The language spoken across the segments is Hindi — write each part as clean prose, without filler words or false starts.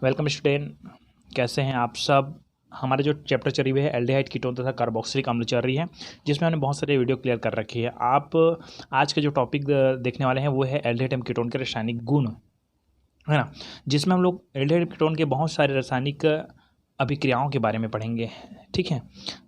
Welcome student. कैसे हैं आप सब। हमारे जो चैप्टर चली हुई है एल्डिहाइड कीटोन तथा कार्बोक्सिलिक अम्ल चल रही है, जिसमें हमने बहुत सारे वीडियो क्लियर कर रखी है। आप आज के जो टॉपिक देखने वाले हैं वो है एल्डिहाइड एम कीटोन के रासायनिक गुण, है ना, जिसमें हम लोग एल्डिहाइड कीटोन के बहुत सारे रासायनिक अभिक्रियाओं के बारे में पढ़ेंगे। ठीक है,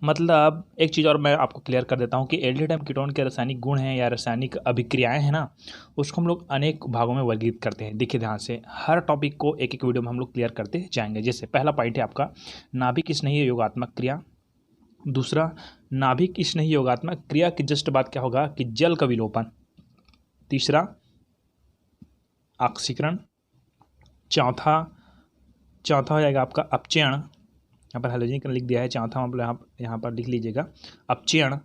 मतलब एक चीज़ और मैं आपको क्लियर कर देता हूँ कि एल्डिहाइड एम कीटोन के रासायनिक गुण हैं या रासायनिक अभिक्रियाएं हैं ना, उसको हम लोग अनेक भागों में वर्गीकृत करते हैं। देखिए ध्यान से, हर टॉपिक को एक एक वीडियो में हम लोग क्लियर करते जाएंगे। जैसे पहला पॉइंट है आपका नाभिक स्नेही योगात्मक क्रिया। दूसरा, नाभिक स्नेही योगात्मक क्रिया के जस्ट बाद क्या होगा कि जल का विलोपन। तीसरा, ऑक्सीकरण। चौथा हो जाएगा आपका अपचयन। यहाँ पर हैलोजनीकरण लिख दिया है, चौथा मतलब यहाँ पर लिख लीजिएगा अपचयन।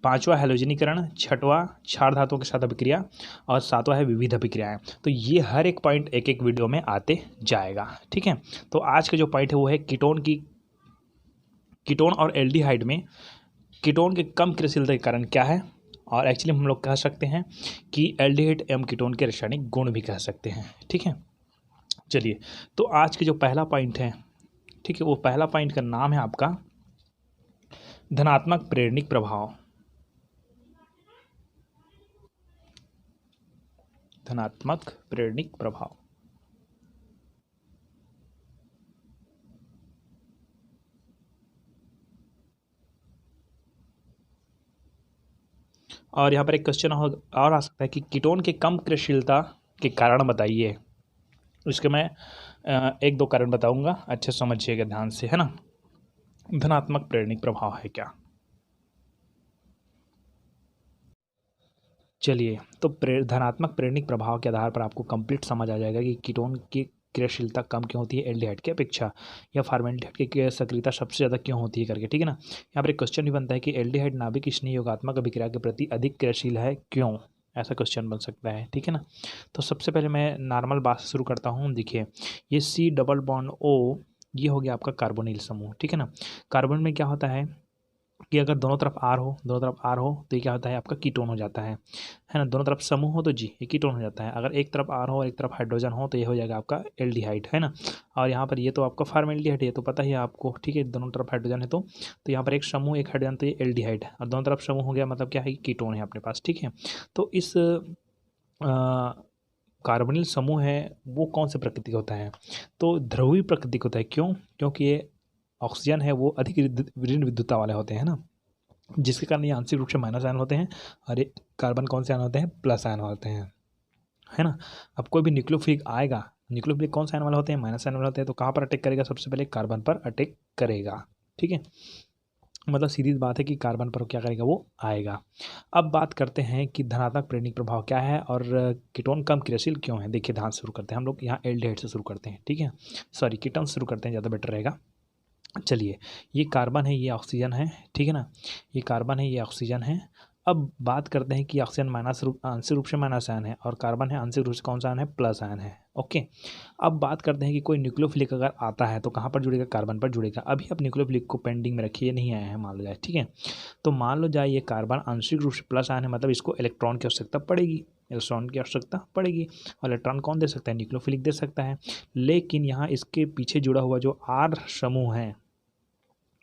पांचवा हैलोजनीकरण। छठवां क्षार धातुओं के साथ अभिक्रिया। और सातवां है विविध अभिक्रियाएं। तो ये हर एक पॉइंट एक एक वीडियो में आते जाएगा। ठीक है, तो आज का जो पॉइंट है वो है कीटोन और एल्डिहाइड में कीटोन के कम क्रियाशीलता के कारण क्या है, और एक्चुअली हम लोग कह सकते हैं कि एल्डिहाइड एवं कीटोन के रासायनिक गुण भी कह सकते हैं। ठीक है, चलिए, तो आज के जो पहला पॉइंट है, ठीक है, वो पहला पॉइंट का नाम है आपका धनात्मक प्रेरणिक प्रभाव। धनात्मक प्रेरणिक प्रभाव। और यहाँ पर एक क्वेश्चन और आ सकता है कि कीटोन के कम क्रियाशीलता के कारण बताइए। इसके मैं एक दो कारण बताऊंगा, अच्छे समझिएगा ध्यान से, है ना। धनात्मक प्रेरणिक प्रभाव है क्या। चलिए, तो धनात्मक प्रेरणिक प्रभाव के आधार पर आपको कंप्लीट समझ आ जाएगा कि कीटोन की क्रियाशीलता कम क्यों होती है एल्डिहाइड की अपेक्षा, या फॉर्मेल्डिहाइड की सक्रियता सबसे ज़्यादा क्यों होती है करके। ठीक है ना। यहाँ पर एक क्वेश्चन भी बनता है कि एल्डिहाइड नाभिक स्नेह योगात्मक अभिक्रिया के प्रति अधिक क्रियाशील है क्यों, ऐसा क्वेश्चन बन सकता है। ठीक है ना। तो सबसे पहले मैं नॉर्मल बात से शुरू करता हूँ। देखिए, ये C डबल बॉन्ड O, ये हो गया आपका कार्बोनिल समूह। ठीक है ना। कार्बन में क्या होता है कि अगर दोनों तरफ आर हो तो ये क्या होता है आपका कीटोन हो जाता है ना। दोनों तरफ समूह हो तो जी ये कीटोन हो जाता है। अगर एक तरफ आर हो और एक तरफ हाइड्रोजन हो तो ये हो जाएगा आपका एल्डिहाइड, है ना। और यहाँ पर ये तो आपका फॉर्मेल्डिहाइड है, तो पता ही है आपको। ठीक है, दोनों तरफ हाइड्रोजन है तो यहाँ पर एक समूह एक हाइड्रोजन, तो ये एल्डिहाइड है, और दोनों तरफ समूह हो गया मतलब क्या है कि कीटोन है अपने पास। ठीक है, तो इस कार्बोनिल समूह है वो कौन से प्रकृति का होता है, तो ध्रुवीय प्रकृति का होता है। क्यों? क्योंकि ये ऑक्सीजन है वो अधिक ऋण विद्युतता वाले होते हैं ना, जिसके कारण ये आंशिक रूप से माइनस आयन होते हैं, और ये कार्बन कौन से आयन होते हैं, प्लस आयन होते हैं, है ना। अब कोई भी न्यूक्लियोफिलिक आएगा, न्यूक्लियोफिलिक कौन सा आयन वाला होते हैं, माइनस आयन वाला होते हैं, तो कहाँ पर अटैक करेगा, सबसे पहले कार्बन पर अटैक करेगा। ठीक है, मतलब सीधी बात है कि कार्बन पर क्या करेगा, वो आएगा। अब बात करते हैं कि धनात्मक प्रेरणिक प्रभाव क्या है और कीटोन कम क्रियाशील क्यों है। देखिए ध्यान से शुरू करते हैं हम लोग, यहाँ एल्डिहाइड से शुरू करते हैं। ठीक है, सॉरी कीटोन से शुरू करते हैं, ज़्यादा बेटर रहेगा। चलिए, ये कार्बन है, ये ऑक्सीजन है। ठीक है ना, ये कार्बन है, ये ऑक्सीजन है। अब बात करते हैं कि ऑक्सीजन आंशिक रूप से माइनस आयन है, और कार्बन है आंशिक रूप से कौन सा आयन है, प्लस आयन है। ओके, अब बात करते हैं कि कोई न्यूक्लियोफिलिक अगर आता है तो कहाँ पर जुड़ेगा, कार्बन पर जुड़ेगा। अभी आप न्यूक्लियोफिलिक को पेंडिंग में रखिए, नहीं आया है मान लो जाए। ठीक है, तो मान लो जाए ये कार्बन आंशिक रूप से प्लस आयन है, मतलब इसको इलेक्ट्रॉन की आवश्यकता पड़ेगी, इलेक्ट्रॉन की आवश्यकता पड़ेगी। और इलेक्ट्रॉन कौन दे सकता है, न्यूक्लियोफिलिक दे सकता है। लेकिन यहाँ इसके पीछे जुड़ा हुआ जो आर समूह है,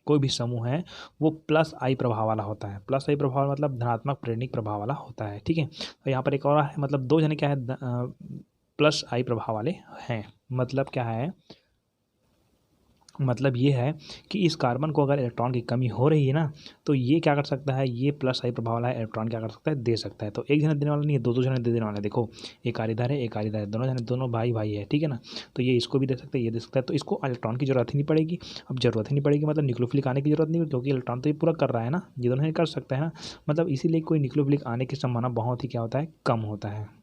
कोई भी समूह है, वो प्लस आई प्रभाव वाला होता है। प्लस आई प्रभाव मतलब धनात्मक प्रेरणिक प्रभाव वाला होता है। ठीक है, तो यहाँ पर एक और है, मतलब दो जने क्या है प्लस आई प्रभाव वाले हैं। मतलब क्या है, मतलब ये है कि इस कार्बन को अगर इलेक्ट्रॉन की कमी हो रही है ना, तो ये क्या कर सकता है, ये प्लस आई प्रभाव वाला इलेक्ट्रॉन क्या कर सकता है, दे सकता है। तो एक जने देने वाला नहीं है, दो दो जने दे देने वाला है। देखो, एक आर इधर है, एक आर इधर है, दोनों जने, दोनों भाई भाई है। ठीक है ना, तो ये इसको भी दे सकता है, ये दे सकता है, तो इसको इलेक्ट्रॉन की जरूरत ही नहीं पड़ेगी। अब जरूरत ही नहीं पड़ेगी मतलब न्यूक्लियोफिलिक आने की जरूरत नहीं, क्योंकि इलेक्ट्रॉन तो ये पूरा कर रहा है ना, ये दोनों ही कर सकता है ना। मतलब इसीलिए कोई न्यूक्लियोफिलिक आने की संभावना बहुत ही क्या होता है, कम होता है।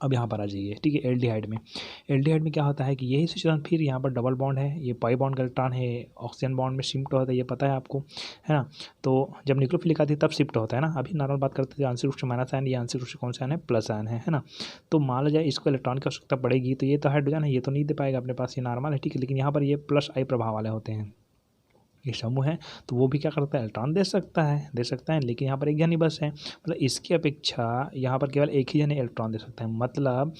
अब यहाँ पर आ जाइए। ठीक है, एल्डिहाइड में क्या होता है कि यही सिचुएशन, फिर यहाँ पर डबल बॉन्ड है, ये पाई बॉन्ड का इलेक्ट्रॉन है, ऑक्सीजन बॉन्ड में शिफ्ट होता है, ये पता है आपको, है ना। तो जब न्यूक्लियोफिलिक आती है तब शिफ्ट होता है ना। अभी नॉर्मल बात करते हैं, आंशिक रूप से माइनस आयन, ये आंशिक रूप से कौन सा आयन है, प्लस आयन है ना। तो मान लो जाए इसको इलेक्ट्रॉन की आवश्यकता पड़ेगी, तो ये तो हाइड्रोजन है, ये तो नहीं दे पाएगा अपने पास, ये नॉर्मल है। ठीक है, लेकिन यहाँ पर ये प्लस आई प्रभाव वाले होते हैं। ये समूह है तो वो भी क्या करता है, इलेक्ट्रॉन दे सकता है, लेकिन यहाँ पर एक जन ही बस है, मतलब इसकी अपेक्षा यहाँ पर केवल एक ही जन इलेक्ट्रॉन दे सकता है, मतलब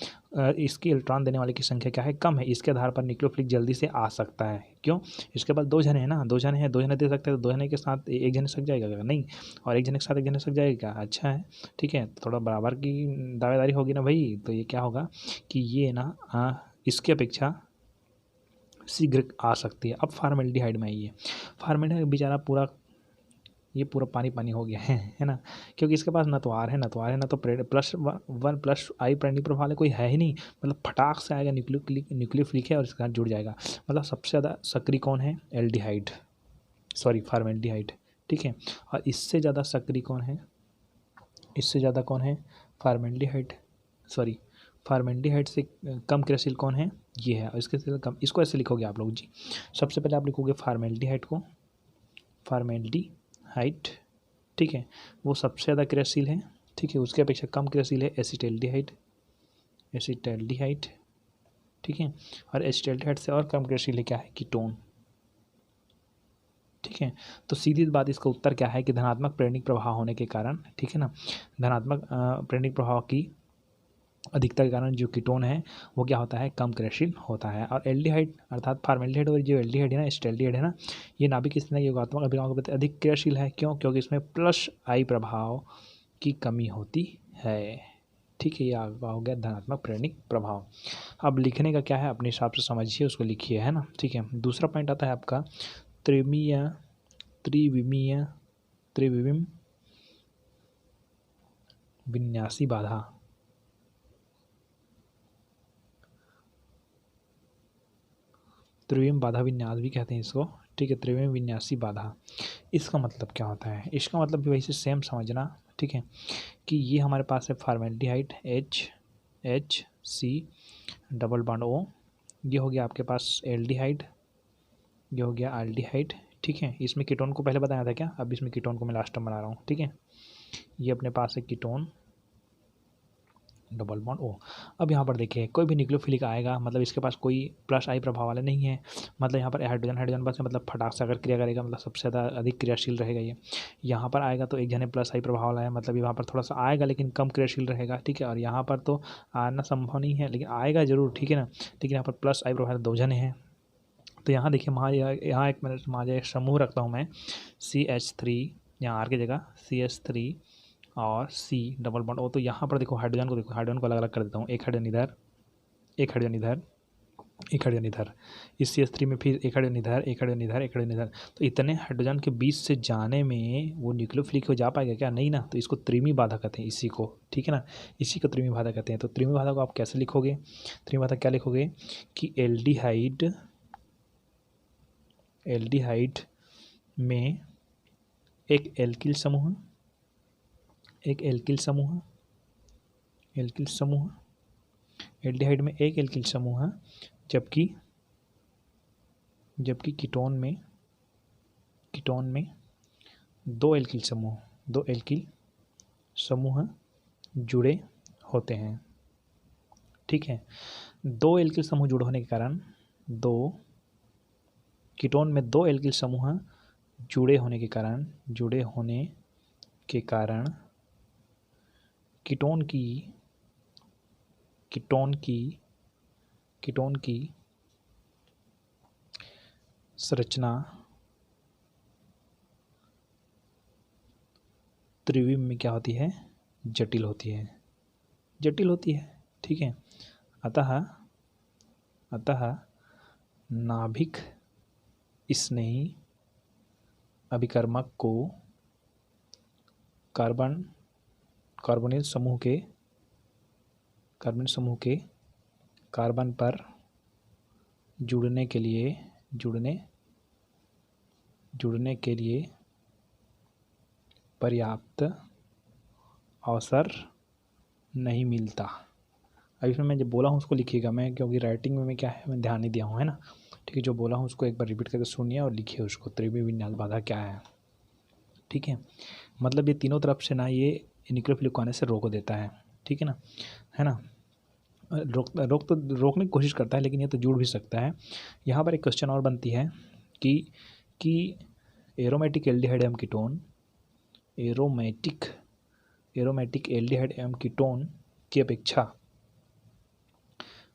इसकी इलेक्ट्रॉन देने वाले की संख्या क्या है, कम है। इसके आधार पर न्यूक्लियोफिलिक जल्दी से आ सकता है। क्यों? इसके पास 2 जने हैं ना, 2 जने हैं, 2 जने दे सकते हैं, तो 2 जने के साथ एक जने सक जाएगा क्या? नहीं। और एक जने के साथ एक जने सक जाएगा, अच्छा है, ठीक है। थोड़ा बराबर की दावेदारी होगी ना भाई, तो ये क्या होगा कि ये ना इसकी अपेक्षा शीघ्र आ सकती है। अब फार्मेल्डिहाइड में आइए, फार्मेल्डिहाइड बेचारा पूरा पानी पानी हो गया है ना, क्योंकि इसके पास ना तो आर है ना तो +1 प्लस आई प्रेरणिक प्रभाव वाले कोई है ही नहीं, मतलब फटाक से आएगा, न्यूक्लियोफिलिक है और इसके साथ जुड़ जाएगा। मतलब सबसे ज़्यादा सक्रिय कौन है, एल्डिहाइड, सॉरी फार्मेल्डिहाइड, ठीक है। और इससे ज़्यादा सक्रिय कौन है, फार्मेल्डिहाइड, सॉरी फार्मेल्डिहाइड से कम क्रियाशील कौन है, ये है। और इसके से कम, इसको ऐसे लिखोगे आप लोग जी, सबसे पहले आप लिखोगे फार्मेल्डिहाइड को, फार्मेल्डिहाइड, ठीक है, वो सबसे ज़्यादा क्रियाशील है, ठीक है। उसके अपेक्षा कम क्रियाशील है एसिटैल्डिहाइड, ठीक है। और एसिटैल्डिहाइड से और कम क्रियाशील है क्या है, कीटोन, ठीक है। तो सीधी बात, इसका उत्तर क्या है कि धनात्मक प्रेरणिक प्रभाव होने के कारण, ठीक है ना, धनात्मक प्रेरणिक प्रभाव की अधिकता के कारण जो कीटोन है वो क्या होता है, कम क्रियाशील होता है। और एल्डिहाइड अर्थात फार्मेल्डिहाइड और जो एल्डिहाइड है ना, एसिटैल्डिहाइड है ना, ये नाभिक स्थिति योगात्मक अभिक्रियाओं के प्रति अधिक क्रियाशील है। क्यों? क्योंकि इसमें +I प्रभाव की कमी होती है, ठीक है। ये आपका हो गया धनात्मक प्रेरणिक प्रभाव। अब लिखने का क्या है, अपने हिसाब से समझिए, उसको लिखिए, है ना, ठीक है। दूसरा पॉइंट आता है आपका त्रिविम विन्यासी बाधा, त्रिविम बाधा विन्यास भी कहते हैं इसको, ठीक है। त्रिविम विन्यासी बाधा, इसका मतलब क्या होता है, इसका मतलब भी वैसे सेम समझना, ठीक है, कि ये हमारे पास है formaldehyde HC double bond O, ये हो गया आपके पास एल्डिहाइड, ये हो गया एल्डिहाइड, ठीक है। इसमें कीटोन को पहले बताया था क्या, अब इसमें कीटोन को मैं लास्ट में बना रहा हूँ, ठीक है। ये अपने पास है कीटोन डबल बॉन्ड O। अब यहाँ पर देखिए कोई भी न्यूक्लियोफिलिक आएगा, मतलब इसके पास कोई +I प्रभाव वाले नहीं है, मतलब यहाँ पर हाइड्रोजन बस है, मतलब फटाक से अगर क्रिया करेगा, मतलब सबसे ज़्यादा अधिक क्रियाशील रहेगा ये। यहाँ पर आएगा तो एक जने +I प्रभाव वाला है, मतलब यहाँ पर थोड़ा सा आएगा लेकिन कम क्रियाशील रहेगा, ठीक है। और यहाँ पर तो आना संभव नहीं है, लेकिन आएगा जरूर, ठीक है ना, लेकिन यहाँ पर +I प्रभाव 2 जने हैं। तो यहाँ देखिए, यहाँ एक मिनट मान एक समूह रखता हूँ मैं, CH3, यहाँ R की जगह CH3 और C डबल बॉन्ड O। तो यहाँ पर देखो हाइड्रोजन को अलग अलग कर देता हूँ, एक हाइड्रोजन इधर, एक हाइड्रोजन इधर, एक हाइड्रोजन इधर। इस CH3 में फिर एक हाइड्रोजन इधर, एक हाइड्रोजन इधर, एक हाइड्रोजन इधर। तो इतने हाइड्रोजन के बीच से जाने में वो न्यूक्लियोफिलिक हो जा पाएगा क्या, नहीं ना। तो इसको त्रिमी बाधा कहते हैं, इसी को, ठीक है ना, इसी को त्रिमी बाधा कहते हैं। तो त्रिमी बाधा को आप कैसे लिखोगे, त्रिमी बाधा क्या लिखोगे कि एल्डिहाइड में एक एल्किल समूह, एल्डिहाइड में एक एल्किल समूह है, जबकि कीटोन में 2 एल्किल समूह जुड़े होते हैं, ठीक है। 2 एल्किल समूह जुड़े होने के कारण, कीटोन में 2 एल्किल समूह जुड़े होने के कारण कीटोन की संरचना त्रिविम में क्या होती है, जटिल होती है, ठीक है। अतः नाभिक स्नेही अभिकर्मक को कार्बोनिल समूह के कार्बन पर जुड़ने के लिए पर्याप्त अवसर नहीं मिलता। अब इसमें मैं जो बोला हूँ उसको लिखिएगा, मैं क्योंकि राइटिंग में मैं क्या है, मैं ध्यान नहीं दिया हूँ, है ना, ठीक है। जो बोला हूँ उसको एक बार रिपीट करके सुनिए और लिखिए उसको, त्रिविम विन्यास बाधा क्या है, ठीक है। मतलब ये तीनों तरफ से ना ये न्यूक्लियोफिलिक को आने से रोक देता है, ठीक है ना, रोकने की कोशिश करता है, लेकिन ये तो जुड़ भी सकता है। यहाँ पर एक क्वेश्चन और बनती है कि एरोमेटिक एल्डिहाइड एवं कीटोन, एरोमेटिक एल्डिहाइड एवं कीटोन की अपेक्षा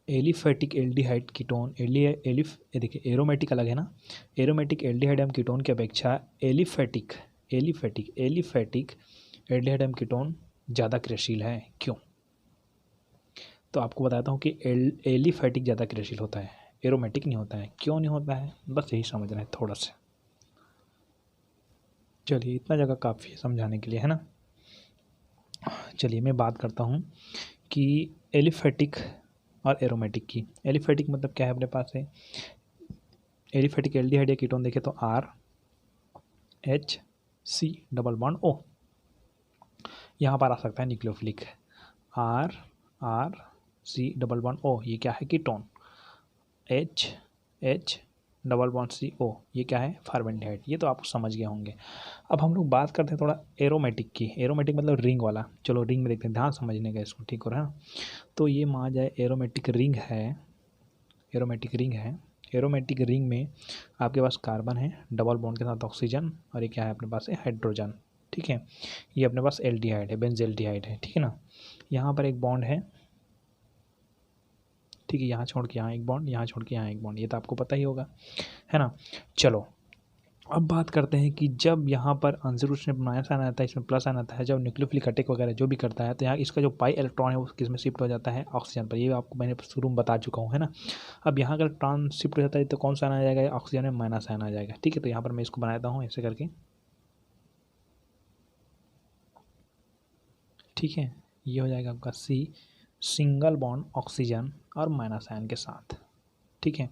एलिफेटिक एल्डिहाइड कीटोन देखिए एरोमेटिक अलग है ना, एरोमेटिक एल्डिहाइड एवं कीटोन की अपेक्षा एलिफेटिक एल्डिहाइड एवं कीटोन ज़्यादा क्रियाशील है। क्यों? तो आपको बताता हूँ कि एलिफेटिक ज़्यादा क्रियाशील होता है, एरोमेटिक नहीं होता है। क्यों नहीं होता है, बस यही समझना है थोड़ा सा। चलिए इतना जगह काफ़ी है समझाने के लिए, है ना। चलिए मैं बात करता हूँ कि एलिफेटिक और एरोमेटिक की। एलिफेटिक मतलब क्या है अपने पास है, एलिफेटिक एल्डिहाइड या कीटोन देखे तो RH C double bond O, यहाँ पर आ सकता है nucleophilic R C double bond O, ये क्या है ketone. H double bond CO, ये क्या है फॉर्मेल्डिहाइड। ये तो आप समझ गए होंगे। अब हम लोग बात करते हैं थोड़ा एरोमेटिक की। एरोमेटिक मतलब रिंग वाला। चलो रिंग में देखते हैं, ध्यान समझने का इसको, ठीक हो रहा है। तो ये मान जाए एरोमेटिक रिंग है, एरोमेटिक रिंग में आपके पास कार्बन है डबल बॉन्ड के साथ ऑक्सीजन, और ये क्या है अपने पास है हाइड्रोजन, ठीक है। ये अपने पास एल्डिहाइड है, बेंजील्डिहाइड है, ठीक है ना। यहाँ पर एक बॉन्ड है, ठीक है, यहाँ छोड़ के यहाँ एक बॉन्ड, यहाँ छोड़ के यहाँ एक बॉन्ड, ये तो आपको पता ही होगा, है ना। चलो अब बात करते हैं कि जब यहाँ पर आंसर रूप में माइनस आना आता है, इसमें प्लस आना आता है, जब न्यूक्लियोफिलिक अटैक वगैरह जो भी करता है, तो यहाँ इसका जो पाई इलेक्ट्रॉन है वो किस में शिफ्ट हो जाता है, ऑक्सीजन पर। ये आपको मैंने शुरू में बता चुका हूँ, है ना। अब यहाँ अगर इलेक्ट्रॉन शिफ्ट हो जाता है तो कौन सा आना आ जाएगा, ऑक्सीजन में माइनस आना आ जाएगा, ठीक है। तो यहाँ पर मैं इसको बनाता हूँ ऐसे करके, ठीक है। ये हो जाएगा आपका C सिंगल बॉन्ड ऑक्सीजन और माइनस आयन के साथ, ठीक है।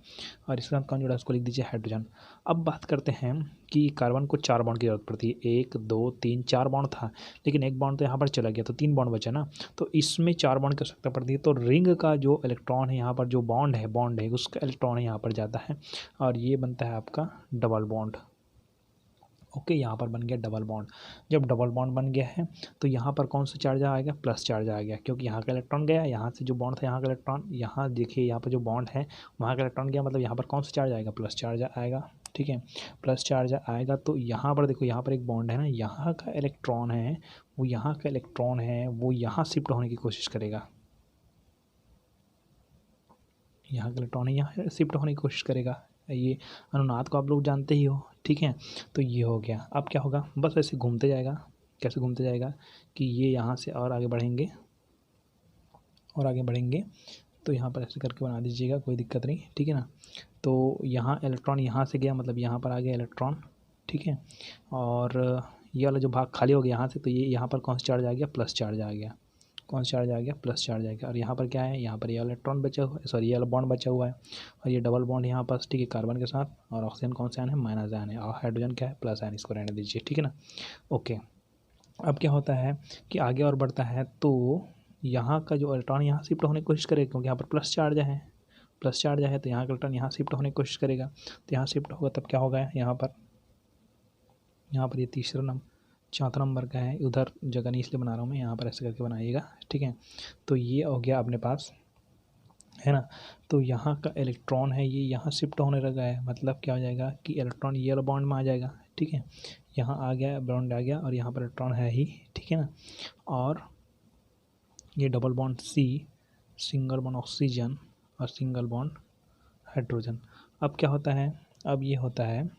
और इसके साथ कौन जुड़ा है उसको लिख दीजिए हाइड्रोजन। अब बात करते हैं कि कार्बन को 4 बॉन्ड की जरूरत पड़ती है, 1 2 3 4 बॉन्ड था, लेकिन एक बॉन्ड तो यहाँ पर चला गया, तो 3 बॉन्ड बचा ना, तो इसमें 4 बॉन्ड की आवश्यकता पड़ती है। तो रिंग का जो इलेक्ट्रॉन है यहाँ पर, जो बॉन्ड है उसका इलेक्ट्रॉन यहाँ पर जाता है, और ये बनता है आपका डबल बॉन्ड। ओके, यहाँ पर बन गया डबल बॉन्ड। जब डबल बॉन्ड बन गया है तो यहाँ पर कौन सा चार्ज आएगा, प्लस चार्ज आ गया, क्योंकि यहाँ का इलेक्ट्रॉन गया, यहाँ से जो बॉन्ड था यहाँ का इलेक्ट्रॉन, यहाँ देखिए यहाँ पर जो बॉन्ड है वहाँ का इलेक्ट्रॉन गया, मतलब यहाँ पर कौन सा चार्ज आएगा, प्लस चार्ज आएगा, ठीक है। प्लस चार्ज आएगा तो यहाँ पर देखो, यहाँ पर एक बॉन्ड है ना, यहाँ का इलेक्ट्रॉन है वो यहाँ शिफ्ट होने की कोशिश करेगा, यहाँ का इलेक्ट्रॉन है यहाँ शिफ्ट होने की कोशिश करेगा। ये अनुनाद को आप लोग जानते ही हो, ठीक है। तो ये हो गया। अब क्या होगा, बस ऐसे घूमते जाएगा। कैसे घूमते जाएगा कि ये यहाँ से और आगे बढ़ेंगे, तो यहाँ पर ऐसे करके बना दीजिएगा, कोई दिक्कत नहीं, ठीक है ना। तो यहाँ इलेक्ट्रॉन यहाँ से गया, मतलब यहाँ पर आ गया इलेक्ट्रॉन, ठीक है। और ये वाला जो भाग खाली हो गया यहाँ से, तो ये यहाँ पर कौन सा चार्ज आ गया, प्लस चार्ज आ गया। कौन सा चार्ज आ गया, प्लस चार्ज आ गया। और यहाँ पर क्या है, यहाँ पर ये इलेक्ट्रॉन बचा हुआ है, सॉरी ये वाला बॉन्ड बचा हुआ है, और ये डबल बॉन्ड यहाँ पास, ठीक है, कार्बन के साथ। और ऑक्सीजन कौन सा आयन है, माइनस आयन है, और हाइड्रोजन क्या है, प्लस आयन। इसको रहने दीजिए, ठीक है ना। ओके, अब क्या होता है कि आगे और बढ़ता है, तो यहाँ का जो इलेक्ट्रॉन यहाँ शिफ्ट होने की कोशिश करेगा, क्योंकि यहाँ पर प्लस चार्ज है, तो यहाँ का इलेक्ट्रॉन यहाँ शिफ्ट होने की कोशिश करेगा। तो यहाँ शिफ्ट होगा तब क्या होगा, यहाँ पर ये तीसरा नंबर, चौथा नंबर का है, उधर जगह नहीं इसलिए बना रहा हूँ मैं, यहाँ पर ऐसे करके बनाइएगा, ठीक है। तो ये हो गया अपने पास, है ना। तो यहाँ का इलेक्ट्रॉन है ये यहाँ शिफ्ट होने लगा है, मतलब क्या हो जाएगा कि इलेक्ट्रॉन ये वाला बॉन्ड में आ जाएगा, ठीक है। यहाँ आ गया, बॉन्ड आ गया, और यहाँ पर इलेक्ट्रॉन है ही, ठीक है ना। और ये double bond C single bond oxygen और सिंगल बॉन्ड हाइड्रोजन। अब क्या होता है, अब ये होता है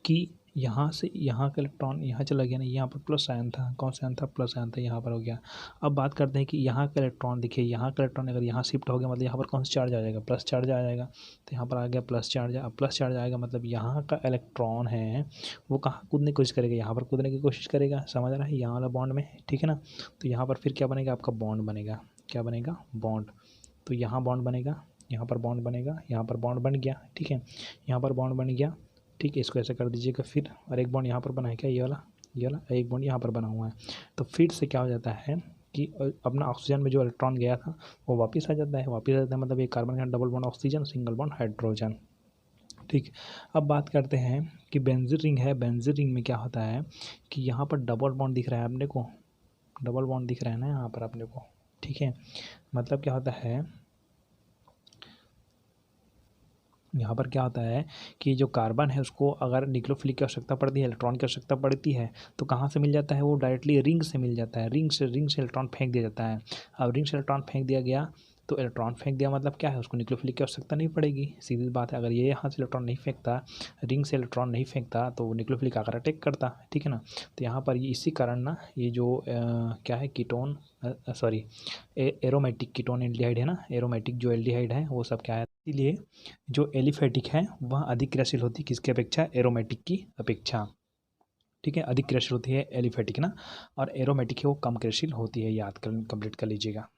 कि यहाँ से यहाँ का इलेक्ट्रॉन यहाँ चला गया ना, यहाँ पर प्लस आयन था, कौन सा आयन था, प्लस आयन था, यहाँ पर हो गया। अब बात करते हैं कि यहाँ का इलेक्ट्रॉन, देखिए यहाँ का इलेक्ट्रॉन अगर यहाँ शिफ्ट हो गया, मतलब यहाँ पर कौन सा चार्ज आ जाएगा, प्लस चार्ज आ जाएगा। तो यहाँ पर आ गया प्लस चार्ज। अब प्लस चार्ज आएगा मतलब यहाँ का इलेक्ट्रॉन है वो कहाँ कूदने की कोशिश करेगा, यहाँ पर कूदने की कोशिश करेगा, समझ रहा है, यहाँ वाला बॉन्ड में, ठीक है ना। तो यहाँ पर फिर क्या बनेगा, आपका बॉन्ड बनेगा, क्या बनेगा, बॉन्ड। तो यहाँ बॉन्ड बनेगा, यहाँ पर बॉन्ड बनेगा, यहाँ पर बॉन्ड बन गया, ठीक है, यहाँ पर बॉन्ड बन गया, ठीक है। इसको ऐसे कर दीजिएगा फिर, और एक बॉन्ड यहाँ पर बना है, क्या ये वाला, एक बॉन्ड यहाँ पर बना हुआ है। तो फिर से क्या हो जाता है कि अपना ऑक्सीजन में जो इलेक्ट्रॉन गया था वो वापस आ जाता है, मतलब ये कार्बन का double bond oxygen, single bond hydrogen, ठीक। अब बात करते हैं कि बेंजीन रिंग है। बेंजीन रिंग में क्या होता है कि यहाँ पर डबल बॉन्ड दिख रहा है अपने को, डबल बॉन्ड दिख रहा है ना यहाँ पर अपने को, ठीक है। मतलब क्या होता है, यहाँ पर क्या होता है कि जो कार्बन है उसको अगर न्यूक्लियोफिलिक की आवश्यकता पड़ती है, इलेक्ट्रॉन की आवश्यकता पड़ती है, तो कहाँ से मिल जाता है? वो डायरेक्टली रिंग से मिल जाता है। रिंग से इलेक्ट्रॉन फेंक दिया जाता है। अब रिंग से इलेक्ट्रॉन फेंक दिया गया तो इलेक्ट्रॉन फेंक दिया मतलब क्या है? उसको न्यूक्लियोफिलिक की आवश्यकता नहीं पड़ेगी, सीधी बात है। अगर ये यहाँ से इलेक्ट्रॉन नहीं फेंकता, रिंग से इलेक्ट्रॉन नहीं फेंकता, तो वो न्यूक्लियोफिलिक आकर अटैक करता, ठीक है ना। तो यहाँ पर ये इसी कारण ना ये जो क्या है ketone, sorry aromatic ketone aldehyde है ना, एरोमेटिक जो एल्डिहाइड है वो सब क्या है, इसीलिए जो एलिफेटिक है वह अधिक क्रियाशील होती है किसकी अपेक्षा? एरोमेटिक की अपेक्षा, ठीक है। अधिक क्रियाशील होती है एलिफेटिक ना, और एरोमेटिक है वो कम क्रियाशील होती है, याद कर कंप्लीट कर लीजिएगा।